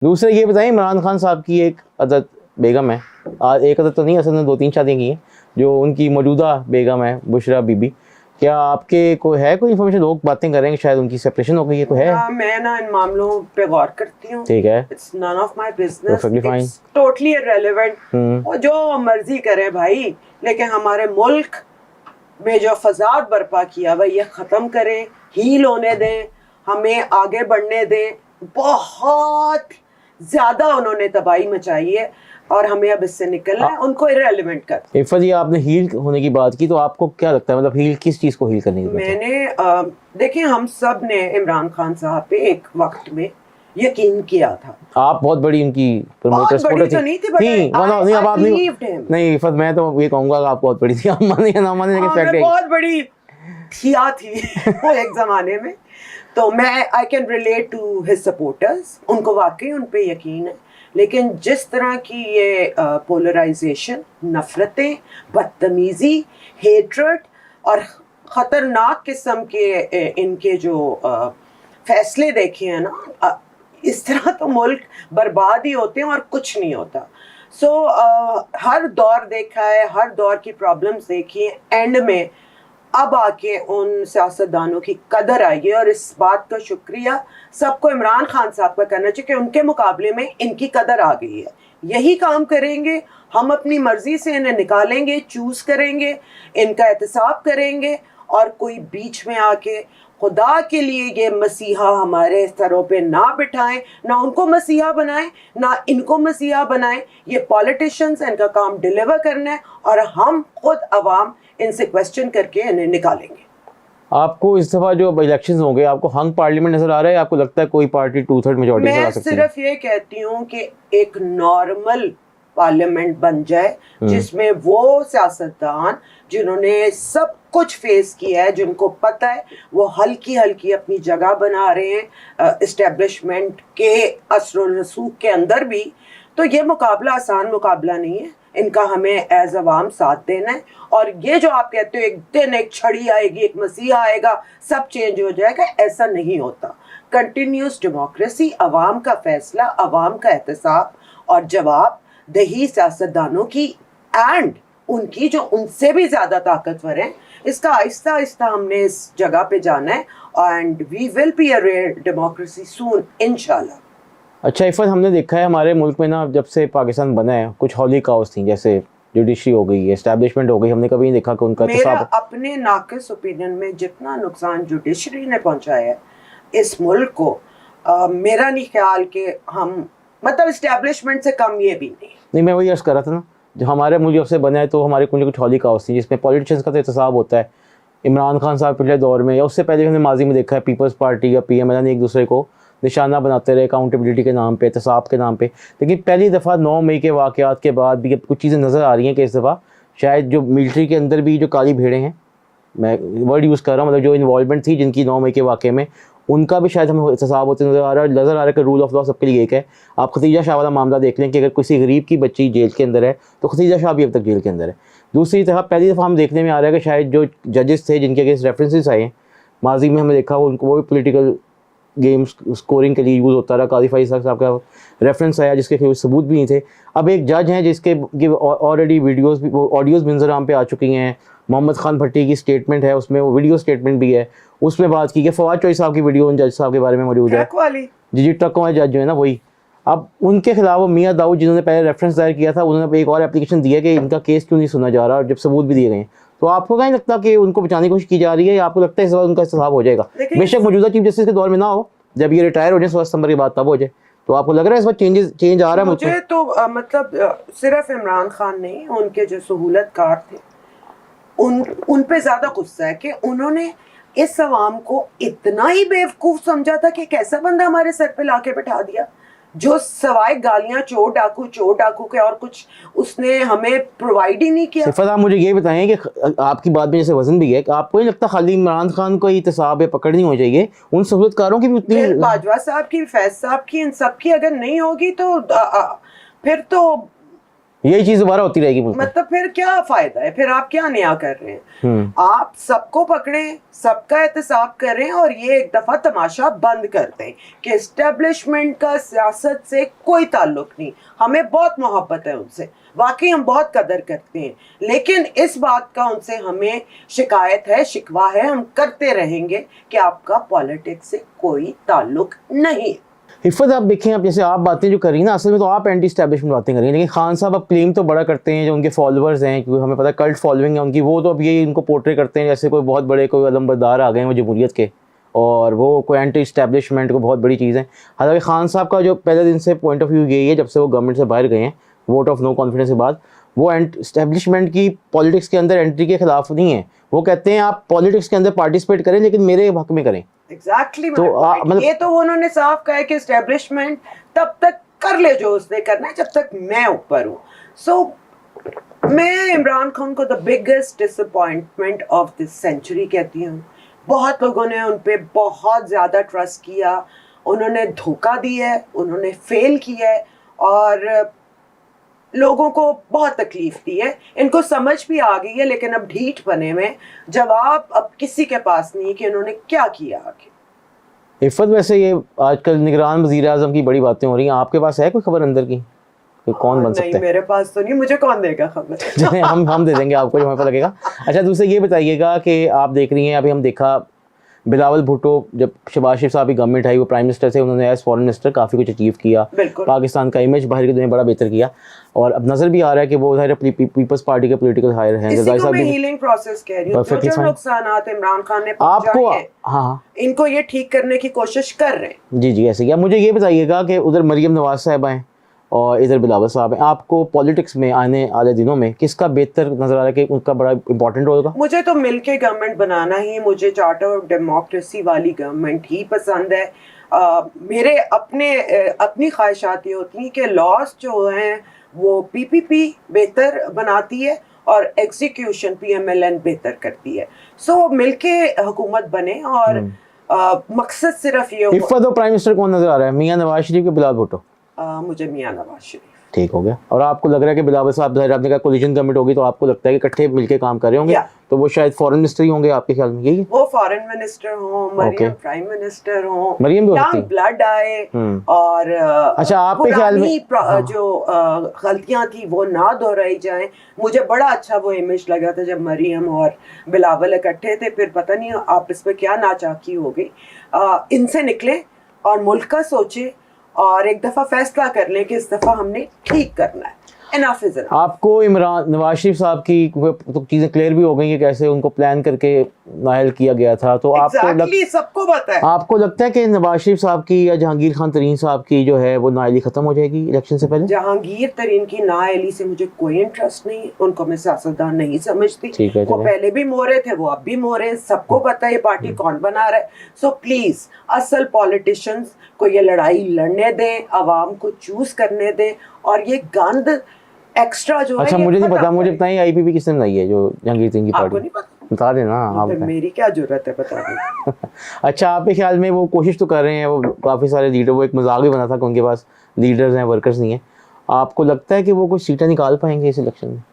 दूसरे ये बताइए, इमरान खान साहब की एक अदद बेगम है, एक अदद तो नहीं, असल में 2-3 शादियाँ की हैं, जो उनकी मौजूदा बेगम है बुशरा बीबी, क्या आपके कोई है कोई इन्फॉर्मेशन? लोग बातें करेंगे शायद उनकी सेपरेशन हो गई है, कोई है? मैं ना इन मामलों पे गौर करती हूँ, ठीक है, it's none of my business, Perfectly fine. It's totally irrelevant. वो जो मर्जी करे भाई, लेकिन हमारे मुल्क में जो फसाद बर्पा किया हुआ ये ख़त्म करें, हील होने दें, हमें आगे बढ़ने दें। बहुत ज़्यादा उन्होंने तबाही मचाई है और हमें अब इससे निकलना है, उनको इररिलेवेंट कर। इफ़त जी, आपने हील होने की बात की, तो आपको क्या लगता है, मतलब हील किस चीज़ को हील करने की बात है? मैंने देखिए, हम सब ने इमरान खान साहब पे एक वक्त में यकीन किया था। आप बहुत बड़ी उनकी प्रमोटर सपोर्टर तो नहीं थी, नहीं, अब आप नहीं इफ़त, मैं तो ये कहूँगा कि आप बहुत बड़ी थी, आप माने या ना माने, लेकिन फैक्ट है बहुत बड़ी थी वो एक ज़माने में। तो मैं I can relate to his supporters, उनको वाकई उन पे यकीन है। लेकिन जिस तरह की ये पोलराइजेशन, नफरतें, बदतमीज़ी, हेट्रेड और ख़तरनाक किस्म के इनके जो फैसले देखे हैं ना, इस तरह तो मुल्क बर्बाद ही होते हैं और कुछ नहीं होता। हर दौर देखा है, हर दौर की प्रॉब्लम्स देखी हैं, एंड में अब आके उन सियासतदानों की कदर आई है, और इस बात का शुक्रिया सबको इमरान खान साहब का करना चाहिए कि उनके मुकाबले में इनकी कदर आ गई है। यही काम करेंगे, हम अपनी मर्जी से इन्हें निकालेंगे, चूज करेंगे, इनका एहतसाब करेंगे, और कोई बीच में आके खुदा के लिए ये मसीहा हमारे स्तरों पे ना बिठाएं, ना उनको मसीहा बनाएं, ना इनको मसीहा बनाएं। ये पॉलिटिशियंस, इनका काम डिलीवर करना है, और हम खुद अवाम इनसे क्वेश्चन करके इन्हें निकालेंगे। आपको इस दफा जो इलेक्शंस होंगे, आपको हंग पार्लियामेंट नजर आ रहा है? आपको लगता है कोई पार्टी 2/3 मेजॉरिटी से ला सकती है? मैं सिर्फ ये कहती हूँ कि एक नॉर्मल पार्लियामेंट बन जाए, जिसमें वो सियासतदान जिन्होंने सब कुछ फेस किया है, जिनको पता है, वो हल्की हल्की अपनी जगह बना रहे हैं एस्टेब्लिशमेंट के असर रसूख के अंदर भी। तो ये मुकाबला आसान मुकाबला नहीं है, इनका हमें एज अवाम साथ देना है। और ये जो आप कहते हो एक दिन एक छड़ी आएगी, एक मसीहा आएगा, सब चेंज हो जाएगा, ऐसा नहीं होता। कंटिन्यूस डेमोक्रेसी, अवाम का फैसला, अवाम का एहतसाब और जवाब दही सियासतदानों की, एंड उनकी जो उनसे भी ज़्यादा ताकतवर हैं, इसका आहिस्ता आहिस्ता हमने इस जगह पे जाना है, and we will be a real democracy soon इंशाल्लाह। अच्छा इफ़त, हमने देखा है हमारे मुल्क में ना, जब से पाकिस्तान बना है, कुछ हॉली काउस थी, जैसे जुडिशरी हो गई, एस्टैब्लिशमेंट हो गई, हमने कभी नहीं देखा कि उनका मेरा अपने नाकिस ओपिनियन में जितना नुकसान जुडिशरी ने पहुंचाया है इस मुल्क को, मेरा नहीं ख्याल कि हम मतलब एस्टैब्लिशमेंट से कम ये भी नहीं। मैं वही अर्ज़ कर रहा था ना, जो हमारे मुल्क जब से बना है तो हमारे कुछ हॉली काउस थी, जिसमें पॉलिटिशियंस का तो एहतसाब होता है। इमरान खान साहब पिछले दौर में या उससे पहले हमने माजी में देखा है, पीपल्स पार्टी या PMLN एक दूसरे को निशाना बनाते रहे अकाउंटेबिलिटी के नाम पे, एहतसाब के नाम पे। लेकिन पहली दफ़ा 9 मई के वाक़यात के बाद भी कुछ चीज़ें नज़र आ रही हैं कि इस दफ़ा शायद जो मिलिट्री के अंदर भी जो काली भेड़ें हैं, मैं वर्ड यूज़ कर रहा हूँ, मतलब जो इन्वॉल्वमेंट थी जिनकी 9 मई के वाक़े में, उनका भी शायद हमें एहतसाब होते नज़र आ रहा है कि रूल ऑफ लॉ सबके लिए एक है। आप खतीजा शाह वाला मामला देख लें कि अगर किसी गरीब की बच्ची जेल के अंदर है तो खतीजा शाह भी अब तक जेल के अंदर है। दूसरी तरफ पहली दफ़ा हम देखने में आ रहा है कि शायद जो जजेस थे जिनके अगेंस्ट रेफरेंसेस आए हैं माजी में, हमने देखा वो भी पोलिटिकल गेम्स स्कोरिंग के लिए यूज़ होता रहा। काजी फैज़ल साहब का रेफरेंस आया जिसके कोई सबूत भी नहीं थे। अब एक जज हैं जिसके ऑलरेडी वीडियोस भी, ऑडियोज़ भी नज़र आम पे आ चुकी हैं। मोहम्मद खान भट्टी की स्टेटमेंट है, उसमें वो वीडियो स्टेटमेंट भी है, उसमें बात की कि फवाद चौधरी साहब की वीडियो उन जज साहब के बारे में मौजूद है। जी ट्रकों वाले जज जो है ना वही। अब उनके खिलाफ मियाँ दाऊद जिन्होंने पहले रेफरेंस दायर किया था, उन्होंने एक और एप्लीकेशन दिया कि इनका केस क्यों नहीं सुना जा रहा, और जब सबूत भी दिए गए हैं। तो आपको क्या नहीं लगता कि उनको बचाने की कोशिश की जा रही है, या आपको लगता है इस बार उनका एहतसाब हो जाएगा? बेशक मौजूदा चीफ जस्टिस के दौर में ना हो, जब ये रिटायर हो जाए 16 सितंबर की बात तब हो जाए, तो आपको लग रहा है इस बार चेंज आ रहा है? मुझे तो मतलब सिर्फ इमरान खान नहीं, उनके जो सहूलतकार थे उन पे ज्यादा गुस्सा है कि उन्होंने इस अवाम को इतना ही बेवकूफ समझा था कि कैसा बंदा हमारे सर पे लाके बैठा दिया, जो सवाए गालियां चोर डाकू के और कुछ उसने हमें प्रोवाइड ही नहीं किया। सिफत, आप मुझे ये बताएं कि आपकी बात में जैसे वजन भी है, कि आपको नहीं लगता खाली इमरान खान को एहतसाब पकड़ नहीं हो जाएगी, उन सहूलतकारों की भी उतनी, बाजवा साहब की, फैज साहब की, इन सब की अगर नहीं होगी तो फिर तो यही चीज दोबारा होती रहेगी मुल्क में। मतलब फिर क्या फायदा है, फिर आप क्या नया कर रहे हैं? आप सबको पकड़े, सबका एहतसाब करें और ये एक दफा तमाशा बंद कर दें कि एस्टेब्लिशमेंट का सियासत से कोई ताल्लुक नहीं। हमें बहुत मोहब्बत है उनसे, वाकई हम बहुत कदर करते हैं, लेकिन इस बात का उनसे हमें शिकायत है, शिकवा है, हम करते रहेंगे कि आपका पॉलिटिक्स से कोई ताल्लुक नहीं। इफ़त आप देखें, अब जैसे आप बातें जो कर रही हैं ना, असल में तो आप एंटी स्टैब्लिशमेंट बातें कर रही हैं, लेकिन खान साहब अब क्लेम तो बड़ा करते हैं, जो उनके फॉलोअर्स हैं, क्योंकि हमें पता है कल्ट फॉलोइंग है उनकी, वो तो अब ये इनको पोर्ट्रे करते हैं जैसे कोई बहुत बड़े कोई अलमबरदार आ गए हैं वो जमहूरियत के, और वो कोई एंटी स्टैब्लिशमेंट को बहुत बड़ी चीज़ है। हालांकि खान साहब का जो पहले दिन से पॉइंट ऑफ व्यू यही है, जब से वो गवर्नमेंट से बाहर गए हैं वोट ऑफ नो कॉन्फिडेंस के बाद, वो एस्टेब्लिशमेंट की पॉलिटिक्स के अंदर एंट्री के खिलाफ नहीं है। वो कहते हैं आप पॉलिटिक्स के अंदर पार्टिसिपेट करें लेकिन मेरे हक में करें। एग्जैक्टली तो मतलब ये तो उन्होंने साफ कहा है कि एस्टेब्लिशमेंट तब तक कर ले जो उसने करना है जब तक मैं ऊपर हूँ। सो मैं इमरान खान को the biggest disappointment of this century कहती हूँ। बहुत लोगों ने उन पे बहुत ज़्यादा ट्रस्ट किया, उन्होंने धोखा दिया है, उन्होंने फेल किया है और लोगों को बहुत तकलीफ दी है। इनको समझ भी आ गई है, लेकिन अब ढीठ बने में जवाब अब किसी के पास नहीं कि उन्होंने क्या किया आगे। इफ़त, वैसे ये आजकल निगरान वज़ीर आज़म की बड़ी बातें हो रही हैं, आपके पास है कोई खबर अंदर की कि कौन बन सकता है? नहीं, मेरे पास तो नहीं, मुझे कौन देगा खबर? हम दे देंगे आपको जो हमें पता लगेगा। अच्छा, दूसरे ये बताइएगा कि आप देख रही हैं, अभी हम देखा बिलावल भुट्टो, जब शहबाज शरीफ साहब की गवर्नमेंट आई, वो प्राइम मिनिस्टर थे, उन्होंने एज फॉरेन मिनिस्टर काफ़ी कुछ अचीव किया, पाकिस्तान का इमेज बाहर की दुनिया में बड़ा बेहतर किया, और अब नजर भी आ रहा है कि वो पीपल्स पार्टी के पॉलिटिकल हायर हैं। इसी को मैं हीलिंग प्रोसेस कह रही हूँ। जो नुकसानात इमरान खान ने आपको, हाँ, इनको ये ठीक करने की कोशिश कर रहे हैं। जी ऐसे क्या। मुझे ये बताइएगा कि उधर मरियम नवाज साहब हैं और इधर बिलावल साहब हैं, आपको पॉलिटिक्स में आने वाले दिनों में किसका बेहतर नजर आ रहा है कि उनका बड़ा इंपॉर्टेंट रोल होगा? मुझे तो मिलके गवर्नमेंट बनाना ही, मुझे चार्टर ऑफ डेमोक्रेसी वाली गवर्नमेंट ही पसंद है। मेरे अपनी ख्वाहिशात ये होती हैं कि लॉस जो हैं वो पीपीपी बेहतर बनाती है और एग्जीक्यूशन पीएमएलएन बेहतर करती है। सो मिलके हुकूमत बने और मकसद सिर्फ ये इफ़त और प्राइम मिनिस्टर कौन नजर आ रहा है, मियां नवाज शरीफ के बिलावल भुट्टो? मुझे मियां नवाज शरीफ। ठीक हो गया। और आपको लग रहा है कि बिलावल साहब, आपने कहा कोलिशन गवर्नमेंट होगी, तो आपको लगता है कि इकट्ठे मिलके काम कर रहे होंगे, तो वो शायद फॉरेन मिनिस्टर ही होंगे आपके ख्याल में? यही वो फॉरेन मिनिस्टर हो, मरियम प्राइम मिनिस्टर हो, मरियम भी यंग ब्लड आए और अच्छा, आपके ख्याल में जो गलतियां थी वो ना दोहराई जाएं। मुझे बड़ा अच्छा वो इमेज लगा था जब मरियम और बिलावल इकट्ठे थे, फिर पता नहीं आपस में क्या नाचाकी हो गई। इनसे निकले और मुल्क का सोचे और एक दफ़ा फैसला कर लें कि इस दफ़ा हमने ठीक करना है। Enough is enough। आपको इमरान नवाज शरीफ साहब की तो चीज़ें क्लियर भी हो गई कि कैसे उनको प्लान करके नायल किया गया था, तो सबको पता है। आपको लगता है कि नवाज शरीफ साहब की या जहांगीर खान तरीन साहब की जो है वो नायली खत्म हो जाएगी इलेक्शन से पहले? जहांगीर तरीन की नायली से मुझे कोई इंटरेस्ट नहीं, उनको मैं सियासतदान नहीं समझती। वो पहले भी मोरे थे, वो अब भी मोरे, सबको पता है ये पार्टी कौन बना रहा है। सो प्लीज असल पॉलिटिशियंस को ये लड़ाई लड़ने दें, आवाम को चूज करने दें और ये गंद एक्स्ट्रा जो अच्छा, मुझे नहीं पता, मुझे बताइए आईपीपी किसने बनाई है जो जहांगीर सिंह की पार्टी? बता देना आप। मेरी क्या जरूरत है बताने। अच्छा, आपके ख्याल में वो कोशिश तो कर रहे हैं, वो काफ़ी सारे लीडर, वो एक मजाक भी बना था कि उनके पास लीडर्स हैं, वर्कर्स नहीं है, आपको लगता है कि वो कुछ सीटें निकाल पाएंगे इस इलेक्शन में?